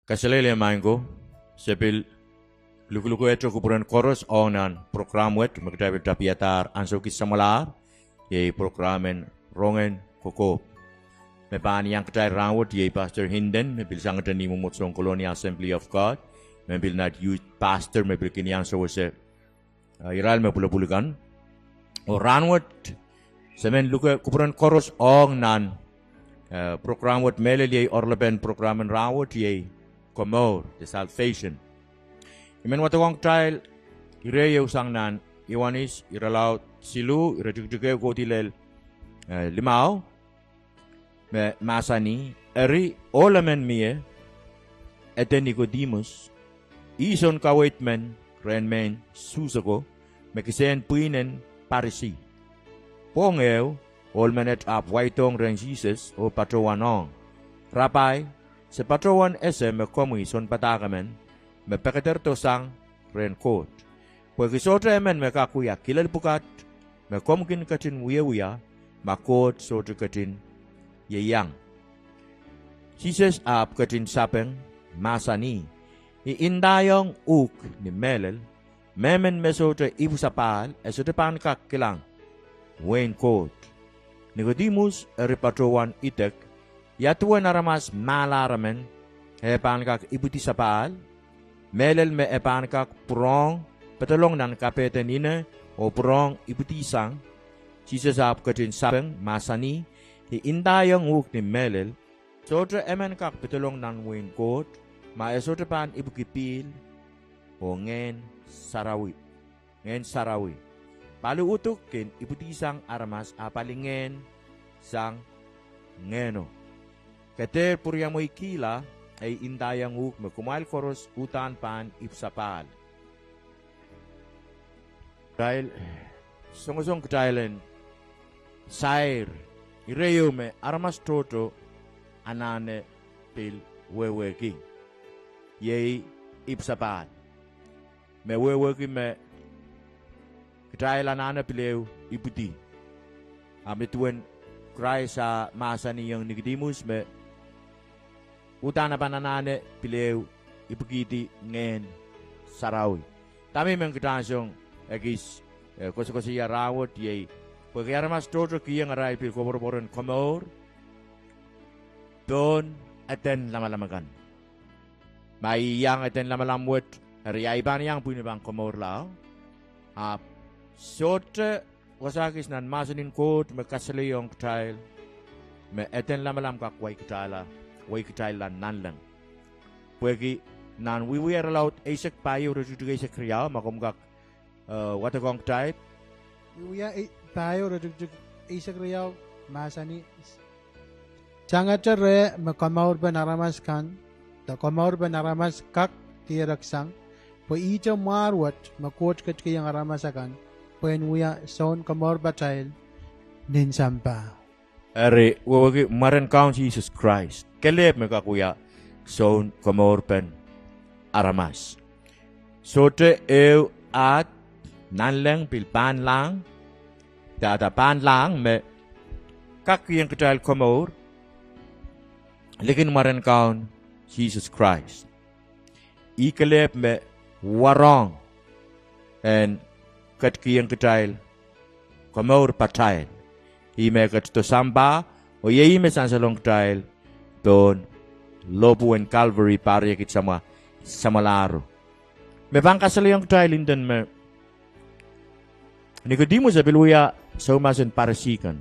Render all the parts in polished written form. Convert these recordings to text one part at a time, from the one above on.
Kasalele mango, sepil luku-luku etro kupuran koros onan program wet magdabil tapiatar anso kisamalar ye programen rongen koko. Me pan yang kedai rawat ye Pastor Hinden me bil sangat ni mumutsong Colonial Assembly of God me bil nad youth pastor me bil kini yang so se iral me pula-pulakan o ranwat semen luku kupuran koros ong nan program wet melel ye orleben programen rawat ye Komor, the salvation. Imen watawang trial, ireye usang nan, iwanis, iralaw silu, iradugduge ko tilel limao, me masani, eri olamen mie, eten Nicodemus, ison kawait men, renmen, susako, me kisen puinen parisi. Pongew, olmenet ap waitong ren Jesus o patrowanong, rapai, sa patrowan ese me komui son patakamen, me pekater tosang renkot. Pwagi sotra emen me kakuya kilal pukat, me komkin katin wuya makot sotra katin yeyang. Jesus ap katin sapeng masani, iindayong uk ni melel, memen me sotra ibu sapal, esotra pan kakilang, wen kot. Nicodemus eri patrowan itek, yatuwa naramas malaramen, epan kak ibuti sapal, melel me epan kak prong, petalong nan kapeten ine, o prong ibuti sang, sisasap katin sapeng, masani, indayang uk ni melel, sotra emen kak petalong nan win kot, ma esotra pan ibukipil, o ngen sarawi. Palu utuk kin ibuti sang aramas apalingen sang ngeno. Keter puriamo ikila ay indayang uk kumail koros utan pan ipsapal. Dahil songosong ketailen sair ireyo me aramas toto anane pil weweki yei ipsapal. Me weweki me ketail anane pileu iputi. Amituen kray sa masa niyang Nicodemus me utana pananane pileu ipukiti ngen sarawi. Tami men kitansong egis kosi rawot yei pagkara mas toto kiyang aray pil koboron komor don aten lamalamagan. May yang aten lamalamwet riyay ban yang punya bang komor lao. Sote wasakis nan masanin kot me kasaliyong ktail me aten lamalam kakway ktala. Way kitailan nanlang. Pwegi nan we are allowed Isaac payo rejugay sa kriyaw makumgak watagong type. We are payo rejugay Isaac kriyaw masani. Changat re makamaur ba naramas kan, da kamaur ba naramas kak tiraksang, po ito marwat makot kat kayang aramasakan, po we are son kamaur ba tail nin sampa. Eri wawagi maren kaun Jesus Christ. Kelep me kakuya son komorpen aramas. Sote eu at nanleng pil pan lang. Dada pan lang me kakiyang ketal komor. Lekin maren kaun Jesus Christ. Ikelep me warong en katkiyang ketal komor patay. Ime kat to samba o ye ime sansalong ketal don lobu en Calvary pare kit sama laro. Me bangkas yung trial den me Nicodemus abiluya sa umasen parasikan.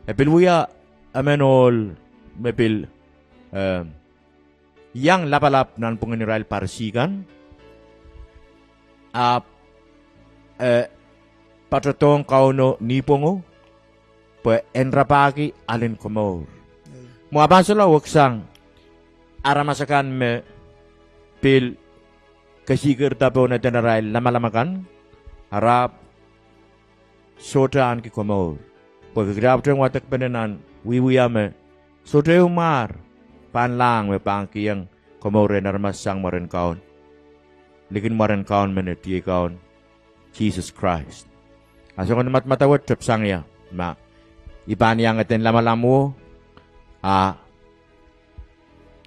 Abiluya amenol mepil yang lapalap nan pungeniral parasikan patratong kauno nipongo pe enrapagi alin komor. Muabasala waksang aramasakan me pil kasigir tapo na tenaray lamalamakan harap sotaan ki komor. Pagkagrab tayong watak penenan wiwiyame sote umar panlang me pangkiyang komore naramasang maren kaon. Likin maren kaon menetiye kaon Jesus Christ. Aso kan matawat trapsang ya ma iban yang aten lamalamu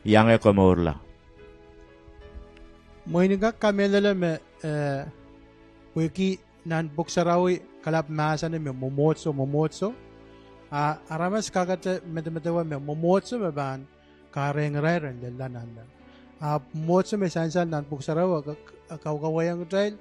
yang e komorla. Mo ini ka kamelele me wiki nan buksarawi kalap masa ne me momotso aramas kagate metemetewa me momotso me ban kareng reren de lananda motso me sansan nan buksarawa kawawayang trail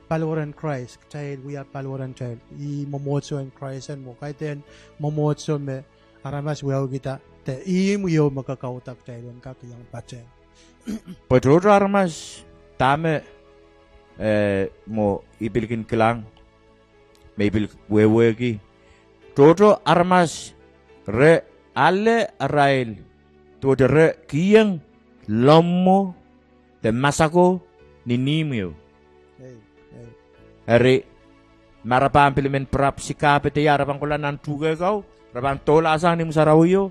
Palwaran Christ child we are Palwaran child I momotso in Christ and mo kaiten momotso me aramas weaw kita te I muyo makakautak child and kakiyang pache Patro aramas tame mo ibilkin kilang maybe wewegi Toto armas re alle arail to de re kiyang lomo de masako ninimyo Eri marapang pilimen prap sikapete ya rapang kulanan tuga kau rapang tola asang nim sarawyo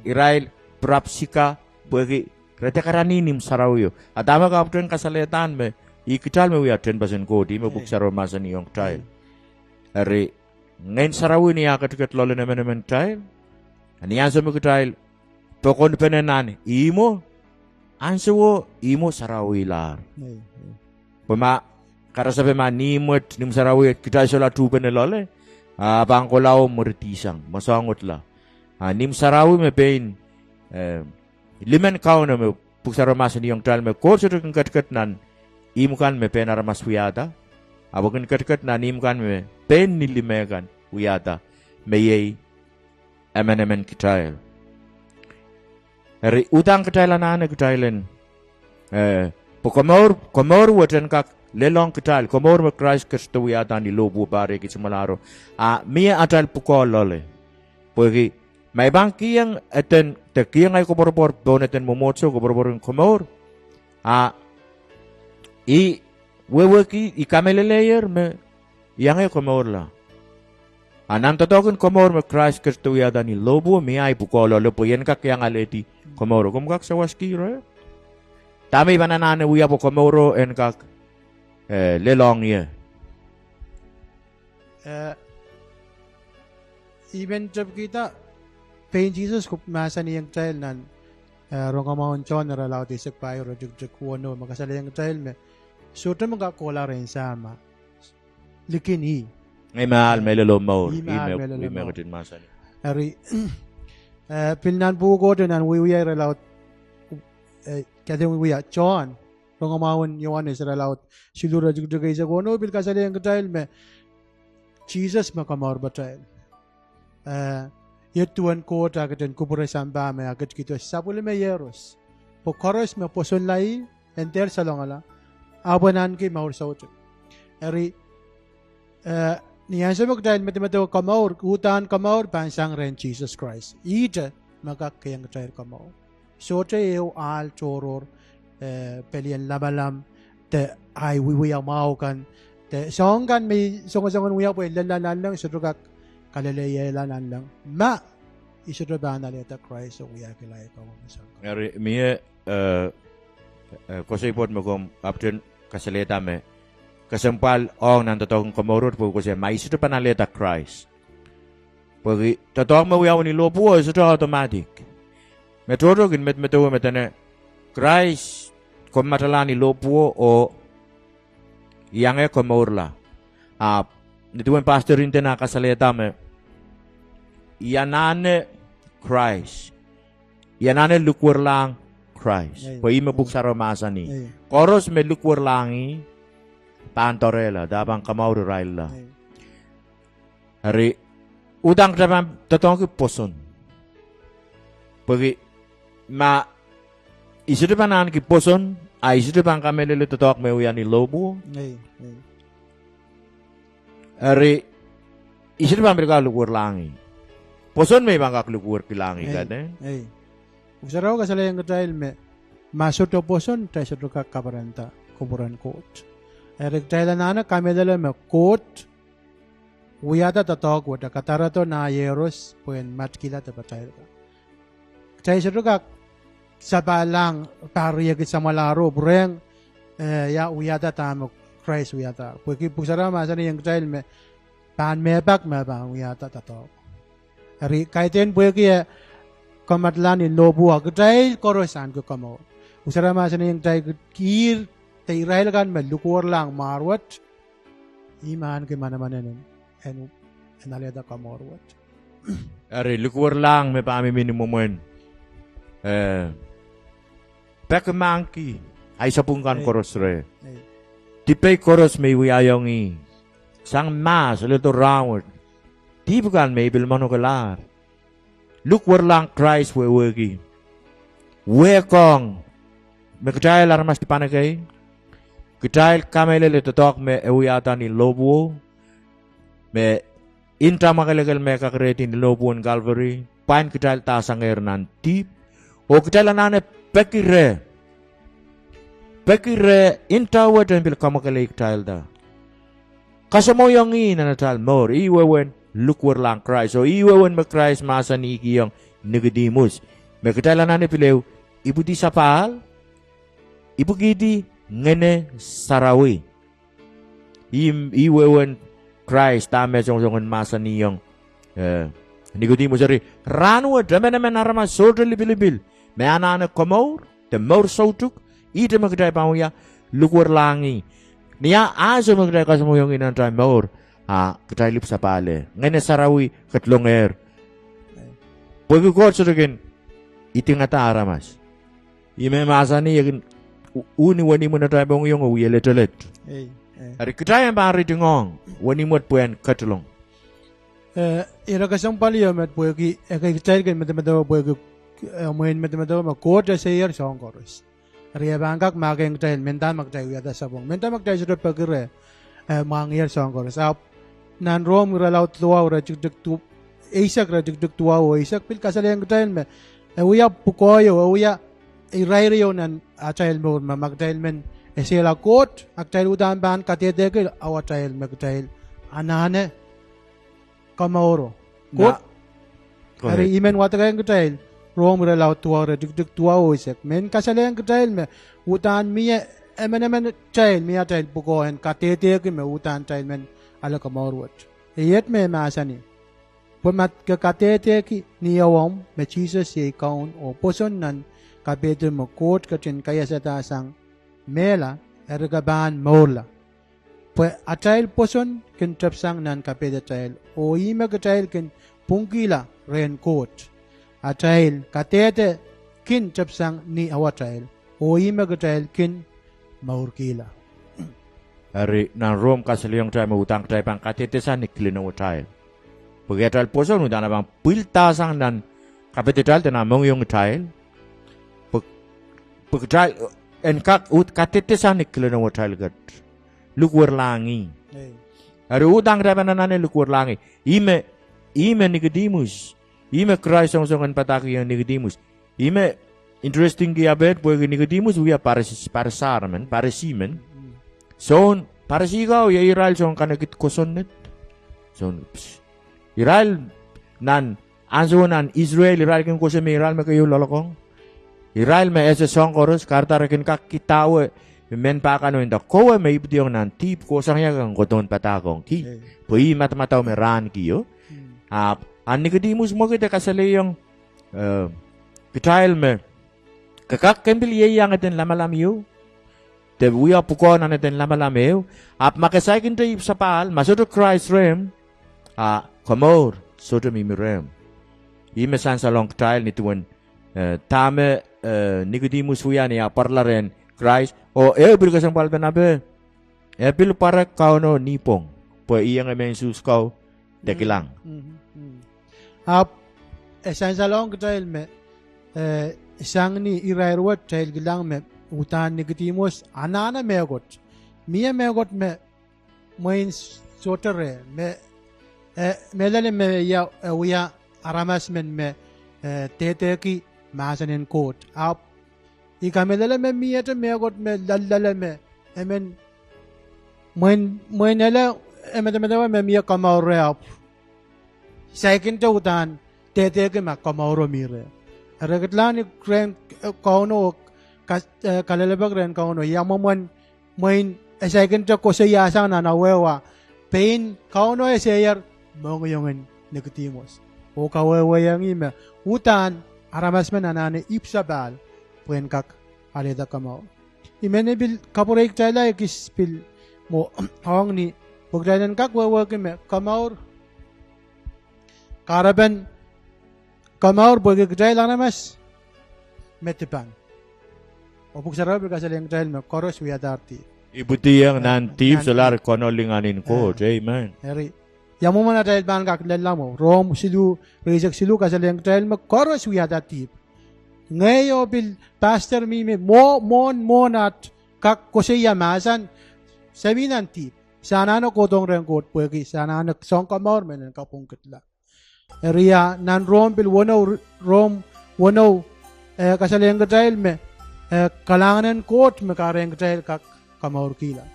irail prap sika bagi rete karani nim sarawyo atama kapten kasaletan me ikital me wiya 10% kodi me buksaro masan yung tail eri ngain sarawi ni akat lolo nemen tail ani anso me tail pokon penenan imo anso imo sarawi lar pema Karasabe manimot nim sarawi kita sola tu penelole abang kolao murtisang masangot la nim sarawi me pain limen kau na me puksaro masan yung tal me kurso kan kat nan imukan me pen aramas wiada abokan kat nan imukan me pen ni limegan wiada me ye emenemen kitail eri utang kitailan ane kitailen komor waten kak lelong kital komor me Christ Kristo wiada ni lobu bare kitmalaro mia atal pukolole pogi may bang kiyang eten te kiyang ay koborbor boneten momotso koborbor komor I weweki I kameleleyer me yang ay komor la nan totokin komor me Christ Kristo wiada ni lobu mi ay pukolole po yen kak yang aleti komoro kumkak sa waskiro tami bananane wiya po komoro en kak lelong ye even jab kita pain Jesus ko masa niyang child nan rongamahon chon na ralaw tisik payo rajug kuano makasala yung child me suta mga kola rin sama likin ngay mahal may lelomor may may kutin masa ni ari pilnan buko din nan wiya ralaw kaya wiya chon Pangamawan Yohanes ralaw silura jug isa kuano bil kasala yung child me Jesus makamor ba child Yetuan ko tagadan kubure samba me agad kito sapule me yeros po koros me poson lai enter salongala abonan ki maur sauto eri niyan sa magdahil matimato kamaur utan kamaur pansang ren Jesus Christ ita magakayang tayo kamaur sote eo al choror pelian labalam te ay wiwiya mau kan te songkan may songon wiya po lalalan lang sudrugak kalalayalan lang ma isudra na leta Christ so wiya kilay ko masang ngari miye kosipot mo kom apten kasaleta me kasempal ong nan totong komorot po kasi maisudra pa na leta Christ pagi totong mo wiya ni lopo isudra automatic metoro gin meto metane Christ kom matalani lopo o yang komorla nituan pastor rin na kasaleta me yanane Christ yanane lukwar lang Christ po imabuk sa romasa ni koros me lukwar langi pantorela dabang kamaur raila hari udang dabang totong ki poson pagi ma isude panan ki poson isude pang kamelele totok me uyani lobo hari isude pang mereka lukwar langi poson may mga lukwar kilangi kan Usaraw ka sa layang dahil me masuk to poson tayo sa duka kabaranta kuburan court erik dahil na kami dala me court uyada tatok wada katara to na yeros puen matkila tayo sa duka sabalang pariyag sa malaro bureng ya uyada tamo Christ uyada pwede pusara masa ni yung dahil me pan mebak mebang uyada tatok Ari kaiten pwede kamatlan in lobu agdai korosan ko kamo usara ma sana yang tay kir tay Israel kan melukur lang marwat iman ke mana-mana nen enu enaleda kamorwat Ari lukur lang me pa mi minimum Pekemangki ay sapungkan koros re. Tipay koros may wiyayongi. Sang mas lito rawat. Di bukan may bilmano kalar. Lukwar lang Christ wewegi. Wekong. Magkajay larmas di panagay. Kajay kamay lito tok me ewiyata ni lobo. Me inta makalagal me kakreti ni lobo on Calvary. Pain kajay tasang ernan tip. O kajay lanane pekire. Pekire inta wadan bil kamakalay kajay da. Kasamoyongi na natal more. Iwewen. Lukwar lang Christ. So, iwawan ma Christ masa ni ikiyong Nicodemus. May katalanan ni Pilew, ibu di sapal, ibu gidi ngene sarawi. Iwawan Christ, tame song-songan masa niyong Nicodemus. Sorry, ranwa, dame naman narama, soto libil-libil. May anak komor, the more sotuk, ita magkatay pamuya, lukwar langi. Niya aso magkatay kasamoyong inantay more. Ketailip sa pale. Ngayon sarawi katlonger. Pagkakot sa rin, itingata aramas. Ime masani yakin uni wani mo na tayo bang yung uyelet-ulet. Ari ketayan ba rin tingong, wani mo at puyan katlong. Ira kasang paliyo met puyo kay ketayil kan matemato puyo muin matemato makot sa year sa koros. Ari bangkak makeng ketayil mentan magtayo yata sabong. Mentan magtayo sa pagkire mga year sa koros. Nan rom ralaw tuwa ura jigdig tu isak ra jigdig tuwa o isak pil kasalayang ketayil me uya pukoyo uya irayriyo nan atayil mo magtayil men sila kot agtayil udan ban katedekil awatayil magtayil anane kamaoro kot ari imen watagayang ketayil rom ralaw tuwa ura jigdig tuwa o isak men kasalayang ketayil me udan miya emen tayil miya tayil pukohen katedekil me udan tayil men ala kamorwat. Iyet me masani. Pumat kakatete ki niyawam me Jesus ye kaun o poson nan kapete mo kot katin kaya sa tasang mela ergaban mola. Pwe atail poson kin trapsang nan kapete tail o ima katail kin pungkila ren kot. Atail katete kin trapsang ni awatail o ima katail kin maurkila. Ari nan Rom kasaliyong tayo mautang tayo pang katitesan ni klinaw tayo. Pagkatal po sa nuda na bang piltasang nan kapitital na mong yung tayo. Pagkatal en katitesan ni klinaw tayo gat. Lukwar langi. Ari utang tayo na nanin lukwar langi. Ime Nicodemus. Ime Christ ang songan pataki yung Nicodemus. Ime interesting kiyabet po yung Nicodemus uya parasaraman, parasimen. So, para si ikaw, Israel, so, kanagit kuson net. So, Israel, anso nan, Israel kin kuson may Israel, may kayo lalakong. Israel, may esa song koros, karta rakin kakitawe, men pa kano inda, kowe may ibdiyong nan, tip, kusang yagang koton patakong, ki, pui matamataw may ran kiyo. An Nicodemus mo kita kasali yung, kitail me, kakak kembil yeyang atin lamalam yo. Te uya pukon na natin lamalameo. At makasaikin tayo sa paal, masuto Christ rem, komor, suto mimirem. Ime san sa long trial nituan, tame Nicodemus uya niya parla ren Christ, o bil kasang palban nabe, bil para kao no nipong, po iyang emen suskaw, dekilang. San sa long trial me, isang ni irairwat trial gilang me, utan Nicodemus anana megot mia megot me moin sotere me melale me ya uya aramas men me tete ki masanen kot ap ikamelale me mia te megot me lalale me emen moin ele emedemede me mia kamaure ap second te utan tete ki ma kamauro mire regatlani kren kauno kalalabag rin ka uno yamaman main second to ko sa yasang na nawewa pain ka uno sayer mga yung Nicodemus o kawewa yung ima utan aramas men anane ipsabal puen kak aleda kamao imene bil kaporek chayla ekis bil mo hong ni pugdailan kak wawa me kamaur karaben kamaur boge gjay lanamas metipan opuk sarap kasaleng chayl me koros wiadarti Ibutiyang nantip solar konolinganin ko, amen. Heri yamu mana chayl ban kak lelamo rom silu rezek silu kasaleng chayl me koros wiadarti ngayo bil pastor mi me mon at kak koseya masan seminan tip sana no kodong rengkot puegi sana no song kamaur menen kapung kitla ria nan rom bil wono kasaleng trail me kalanganen kot me kareng trail kak kamaur kila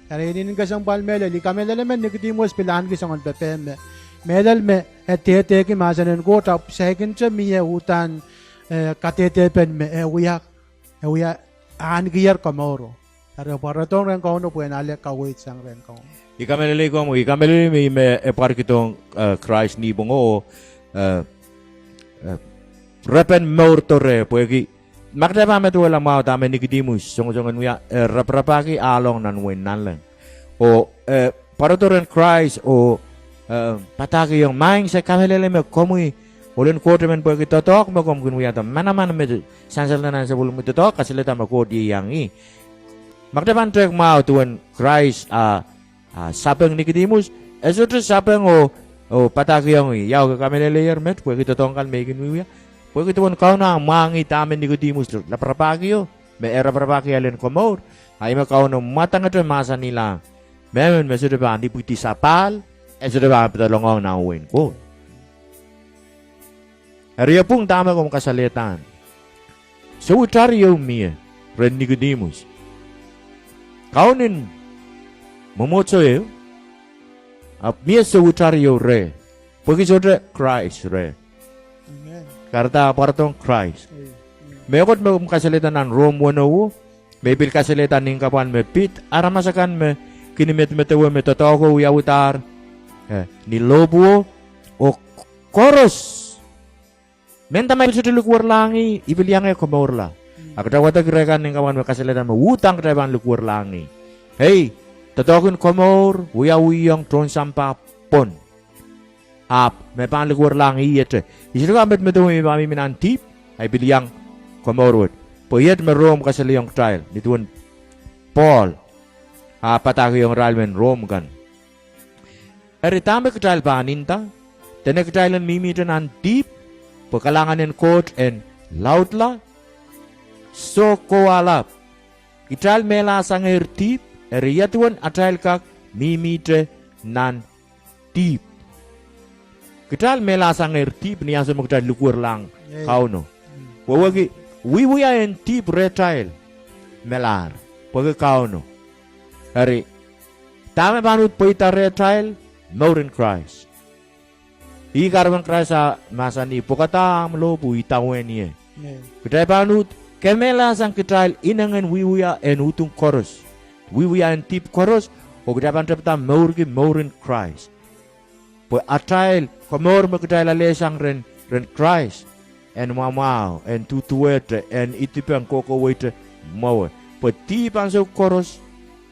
kare inin kasang palmele li kamele men nikdimos pilan ki songon pepe me medal me te ki masanen kot up second che mi utan katete pen me uya an giyar kamauro Pero para tong ren kau no pueden ale kawit sang ren kau. Ikamelele mi me par kitong Christ ni bongo repen mortore puegi makda pa me tuwala mau tame Nicodemus songon ya raprapaki along nan wen nan lang. O para to ren Christ o pataki yung maing sa kamelele me komui ulen kote men puegi totok mo kom kun ya mana me sansal na sebelum itu totok kasileta ma ko di yang i Magdapan trek mau tuan Christ sapeng Nicodemus esotre sapeng o patakyang yaw ka kami layer met pwe kita tongkan megin wiya pwe kita pun kau na mangi tamen Nicodemus la prapakyo me era prapakyo len komor ay kau no matang ito masa nila memen mesude ba di puti sapal esude ba patalongong na uwin ko Ariya pong tama kong kasalitan so utaryo miya ren Nicodemus Kaunin momotso yo mia sewutario re pergi sodre Christ re karta partong Christ meokot me kasalitan nan Rome wano me bil kasalitan ning kapan me pit ara masakan me kini metewe me totoko ya utar ni lobo o koros menta mai sudulu kurlangi ibiliang e komorla Akadawata gerakan yang kawan kasalitan mewutang kedaban lukur langi. Hey, tetokun komor, uyang tron sampah pon. Ap, mepan lukur langi yete. Isiru ambet metu mami minantip, ay biliang komor wud. Poyet merom kasaliyang trial. Nituan Paul. Pataki yung ralmen rom kan. Eri tambe ketrial paninta. Tene ketrialan mimi dan antip. Pekalangan en court en lautla. So ko alap ital mela sanger tip eriyatuan atal kak mimite nan tip ital mela sanger tip ni aso magdal lukur lang kauno wawagi wiwia en tip retail melar pag kauno hari tama banut poita retail Northern Christ ikarban Christ sa masani pokata amlobu itawen ye kudai banut Kemela sang ketrail inangan wiwia en utung koros. Wiwia en tip koros. O kedapan terpeta maurgi maurin Christ. Po atrail komor me ketrail ale sang ren Christ. En mamau en tutuete en itipan koko wete mawe. Po tipan so koros.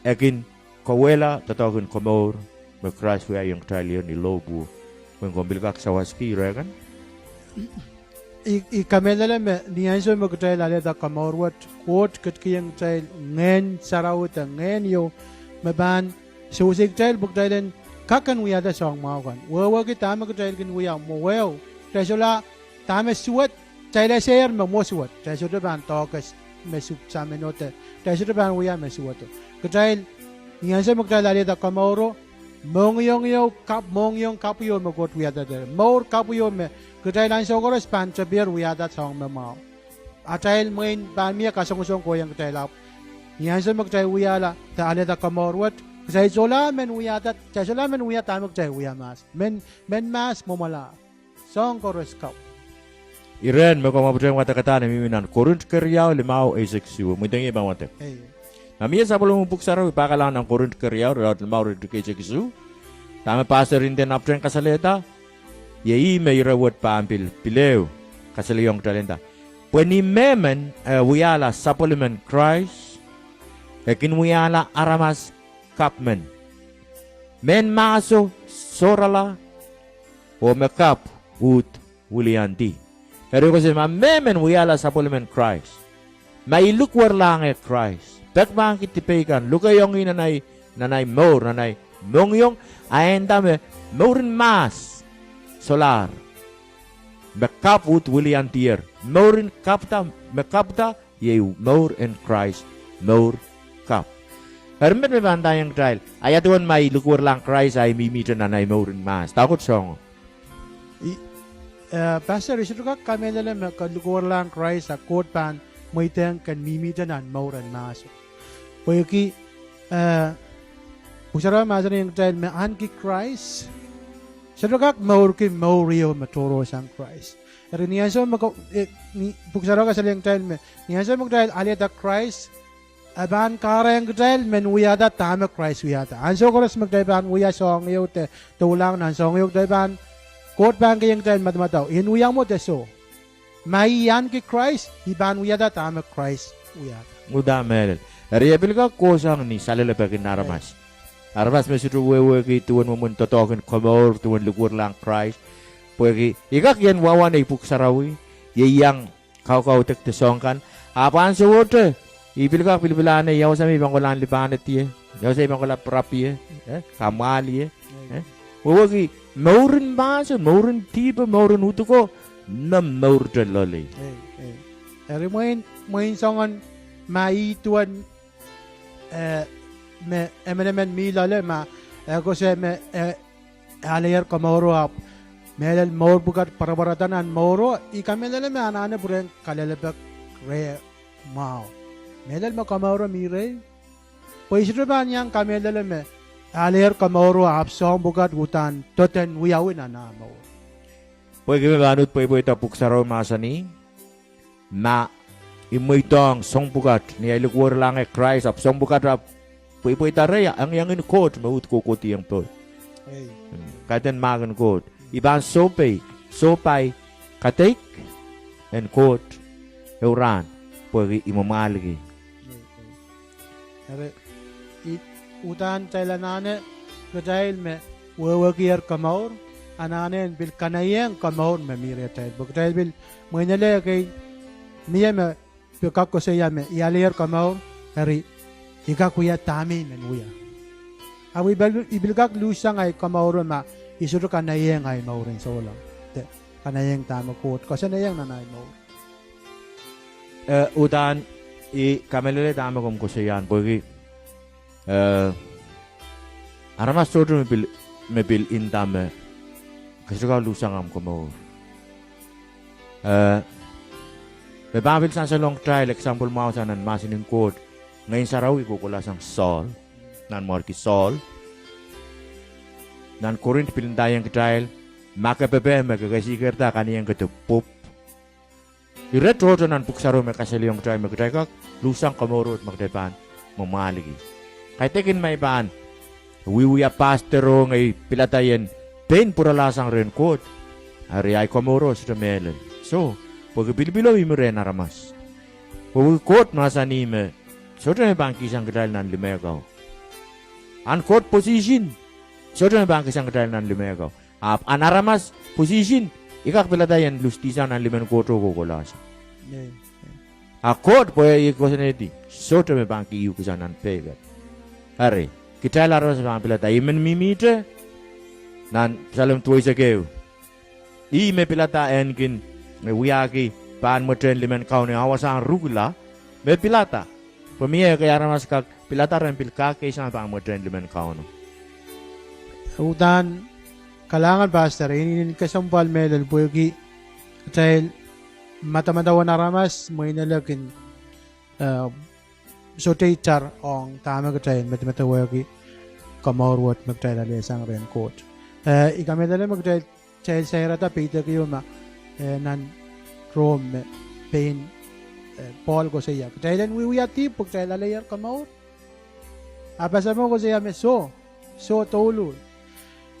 Ekin kawela tatakin komor me Christ wia yung ketrail yon ilobu. Mengkombil kak sawaski kan? I kamelala me nianso mo kutay lale da kamorwat quote katkiyang tail ngen sarawuta ngen yo maban susik tail bukdailen kakan wiya da song mawan wawa ki tama kutay kin wiya mo well tasola tama suwat taila share mo suwat tasola ban tokas me sup samenote tasola ban wiya me suwat kutay nianso mo kutay lale da kamoro mongyong kapuyo mo got wiya da more kapuyo me Kutay lang so koros pancha beer we had that song mama. Atail main ban mia kasong ko yang kutay lap. Yan sa magtay we ala ta ale da kamorwat. Say zola men we had that zola men we had tamok tay we mas. Men mas momala. Song koros kap. Iren mo ko mabuting watakata ni miminan Korint Keryaw 5:6. Mudengi ba wate. Namia sa bulong puksaro ipakalan ng Korint Keryaw 5:6. Tama pastor rin din aptren kasaleta. Yai may rawat pampil pilew kasaliyong talenta. Pwani memen wiyala supplement Christ, ekin wiyala aramas kapmen. Men maso sorala o mekap ut wulianti. Pero kasi memen wiyala supplement Christ. May lukwar lang Christ. Pek bang kitipikan, lukayong nanay mor, nanay mongyong ayenda me morin mas solar. Mekap ut wuliantier. Morin mekapta ye mor in Christ, mor kap. Hermet me banda yang trail. Ayatuan may lukwar lang Christ ay mimitan nanay morin mas. Takot song. Pastor, isu ka kami dalam kalukuar lang Christ sa quote pan mo itang kan mimitan an mauran maso. Pweki usara mazan yang trail me an ki Christ. Sadokak maur ki maurio matoro sang Christ. Eri niyaso mako ni puksara ka sa yang trail me. Niyaso mo trail aliata Christ. Aban kara yang trail men wiyada tama Christ wiyada. Anso koras magtrail ban wiya song yote tulang nan song yote ban. Kot bang kayang trail matmataw. Inuyang mo teso. Maiyan ki Christ. Iban wiyada tama Christ wiyada. Muda mel. Riyabil ka kosang ni salalapakin naramas. Aramas me situ wewe ki tuan mo totokin komor tuan lukur lang Christ. Pweki ikak yan wawan ay puksarawi. Yeyang kau tek tesongkan. Apaan suwote? Ibil ka pilbilane yaw sa mi bangkolan lipanet ye. Yaw sa bangkolan prapi ye. Kamali ye. Wewe maurin baso, maurin tiba, maurin utuko, na maurin loli. Eri moin songan maituan me emenemen mi lale ma ako se me alayer kamoro ap melel maur bukat parabaratan an mauro ikamelele me anane buren kalelebek re mau melel ma kamoro mi re poisre ban yang kamelele me alayer kamoro ap song bukat hutan toten wiyawin anamo. Pwede banut pwede tapuk saraw masani na imoitong song bukat ni lukur lang Christ ap song bukat ap pwede taraya ang yang quote maut kokoti yang to. Katen magan quote iban sopay katek and quote euran pwede imamalgi. Utan tailanane kadail me wewagier kamaur anane bil kanayeng kamaur me mire tail buktail bil moinele kay miya me pikako se yame yalier kamaur hari ikakuya tami men uya awi ibilgak lusang ay kamaur ma isuru kanayeng ay maurin solo te kanayeng tama kot kasi nayeng nanay maur utan i kamelele tama kom kusayan pwede aramas sodo mebil intame kasuka lusang am komo bebabil sa long trial example mau sanan masinin code ngayon sarawi ko kulasang Saul nan morki Saul nan Corinth pilindayang trial makapebe magagasikerta kaniyang ketupup iret roto nan puksaro makasaliyong trial magdayag lusang kamorot magdepan mamaligi. Kaya tekin may paan, wiwiya pastero ngay pilatayen, pen pura lasang rin kot, ari ay komoros remelen. So, pag bilbilo imo rin aramas. Pag kot nasa nime, so rin bang kisang kadal ng limegaw. An kot position, so rin bang kisang kadal ng limegaw. An aramas position, ikak pilatayen lustisan ng limen koto kukulasa. A kot po ay ikosaneti, so rin bang kiyu kisan ng pegat. Hari, kita laras bang pilata imen mimite nan salam tuoi sakeu. I me pilata enkin me wiaki pan moten limen kaune awasang rugula me pilata. Pemia kaya ramas kak pilata ren pilka ke sang pang moten limen kaune. Utan kalangan pastor ini kasampal melel pogi dahil mata-mata ramas mo inalakin so teacher ong tama katayin mata wagi kamor wat magtay dali sang ren coach ikame dali magtay child sa rata peter kiyo ma nan Rome pain Paul ko siya katayin wiwiyati pagtay dali yar kamor apa mo ko siya me so tolo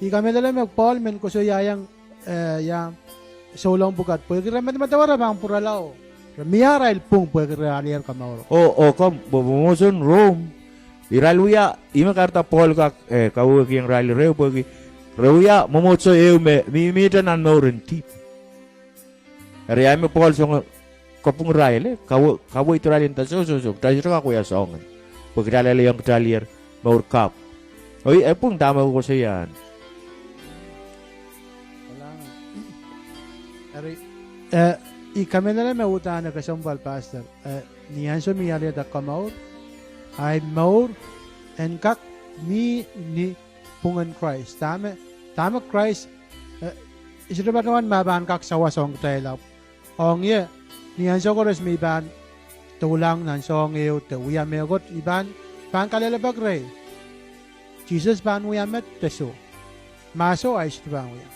ikame dali mag Paul men ko siya yang solong bukat pagkira matawara bang puralao. Miara il pung pagkira alier kamauro. O kom bomoson Rome. Iraluya ima karta Paul kak kau yang rally reu pagi. Reuya momotso eu me mimitan an mauren tip. Ria me Paul song kopung rally kau itu rally ta so. Tadi aku ya songan. Pagkira lele yang kedalier maur kap. Oi pung tama ko sayan. I kamera me utana ka sombal pastor. Nianso mi ali da kamaur. Ay maur en kak ni pungan Christ. Tama Christ. Isra ba naman maban kak sawa song tayo. Ong ye nianso ko res mi ban tulang nan song eu te uya me got iban ban kalele bagre. Jesus ban uya met teso. Maso ay isra ban uya.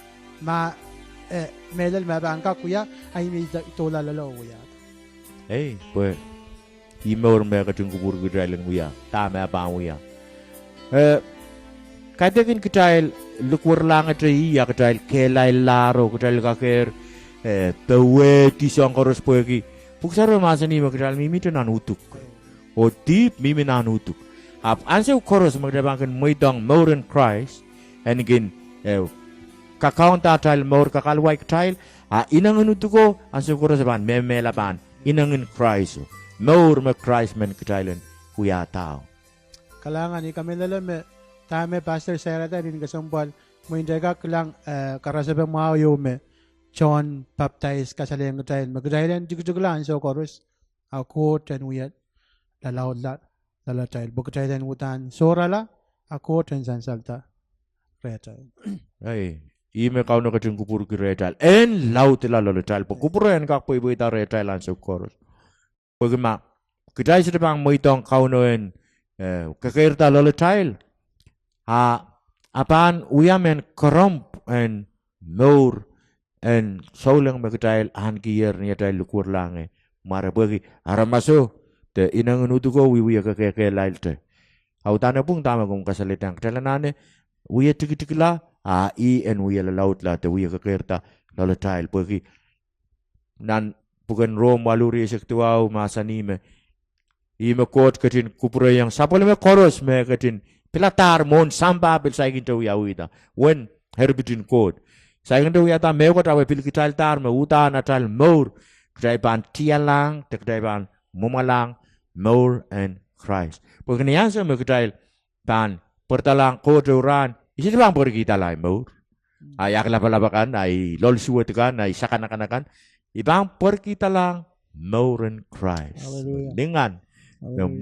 Melal maban kak uya ay mi tula lalo uya. Pues Imaur me ka tung kubur gidrailan uya ta me ba uya katakin kitail lukur lang at iya kitail kelay laro kitail kaker tawe tisong koros poegi puksaro masani mo kitail mimi to nanutuk o deep mimi nanutuk ap anse koros magdabangan moitong modern Christ and again kakaon tatal maur kakalwai kitail inang nutuko anse koros ban memela ban inangin Christ Maur me Christ men kitailen kuya tao. Kalangan ni kami lalam tame pastor Sarata din kasampal mo indega kelang karasabe mau yo me John baptize kasaleng kitail magdailen jugjugulan so chorus ako ten uyat lalaud la lalail bukitailen utan sorala ako ten sansalta retal. Ime kau no kacung kupur ki retal en laut la lalail kupuren kak po ibu ita retal an so chorus. Pagma kita sudah bang moitong kaunoen kekerta loletail apan uyamen koromp en maur en solang magtail han kiyer niya tail lukur lange mara bagi aramaso te inang nutuko wiwi kekelail te autana pung tama kong kasalitang katalanane wiya tikikla en wiya laut la te wiya kekerta loletail bagi nan bukan Rom waluri sektuau masanime ime kot ketin kupure yang sapole me koros me ketin pilatar mon samba bil saigin tu yawida when herbitin kot saigin tu yata me kot awe pil kital tar me uta natal maur kdaiban tialang te kdaiban mumalang maur and Christ bukan yang se me kdai ban pertalang kot uran isi bang pergi talai maur ayak laba-labakan ay lol suwetkan ay sakan-kanakan ibang perkita lang Maureen Christ. Hallelujah. Dengan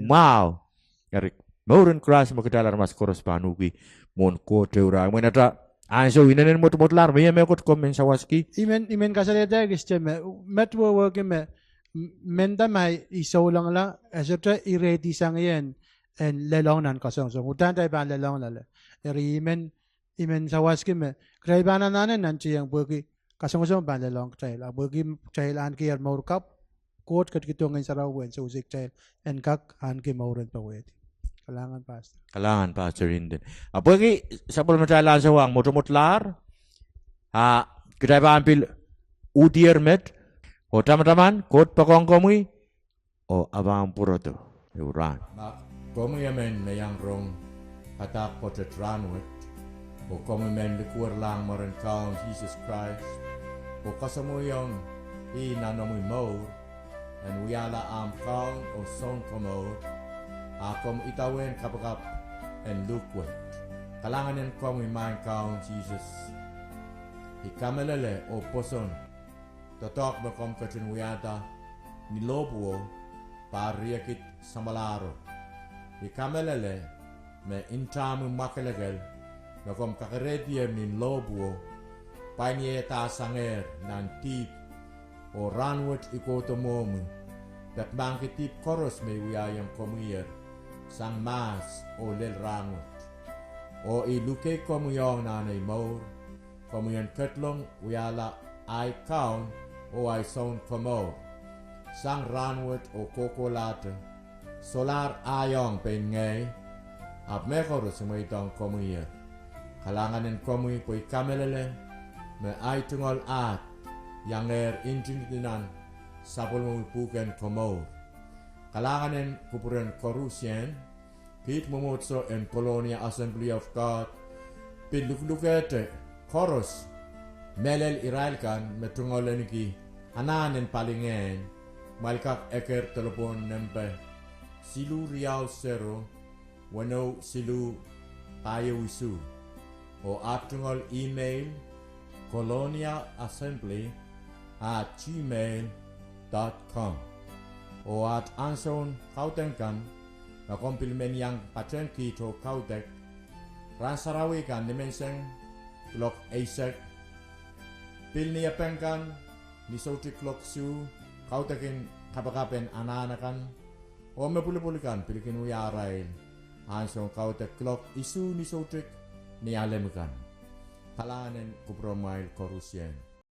mau dari Maureen Christ magdalar mas koros panugi mon ko teura menata anso inanen mot lar me kot komen sawaski Imen kasaleta giste me metwo work me menda mai iso lang la asota iredi sang yen en lelong nan kasong so utan tay ban lelong la eri imen sawaski me kraibana nanen nan chiyang bogi kasong ban lelong tay la bogi tay an kier maur kap kot kat kitong saraw wen so usik tay en kak an ki mauren paweti kalangan pastor din bogi sapol matalan sa wang motomotlar kita ambil udier met o teman-teman kot pakong komui o abang puroto euran komu yamen mayang rong atak potet ranwet o komu men likur lang maran kaun Jesus Christ o kasamu yang i nanomu maur and uyala am kaun o song komor akom itawen kapakap and lukwet kalanganin komu main kaun Jesus ikamelele o poson totok bakom katin uyata nilobuo pariakit samalaro ikamelele me intamu makelegal bakom kakerediem nin lobuo panyeta sanger nan tip o ranwet ikotomomu dat mangkitip koros me uyayam komuyer sang mas o lel ranwet o iluke komuyong nanay maur komuyan ketlong uyala ay kaun o ay sound komo sang ranwet o kokolate solar ayong pengay ap mekoro sumaitong komuyer kalanganin komuy po'y kamelele me ay tungol at yang injininan sapul memulpukan komor. Kalanganen kupuran korusien, pit memotso en Colonia Assembly of God, pit luklukete koros, melel irailkan metungoleniki, ananen palingen, malkak eker telepon nempe, silu riau sero, wano silu tayo wisu, o atungol email, coloniaassembly@gmail.com o at anson kautenkan na kompilmen yang patenki to kautek rasarawi kan dimenseng klok eisek pilni apengkan ni sauti klok su kautekin kapakapen ananakan o mepuli-pulikan pilikin uyarai anson kautek klok isu ni sautik ni alemkan Kalanen kupromail korusien.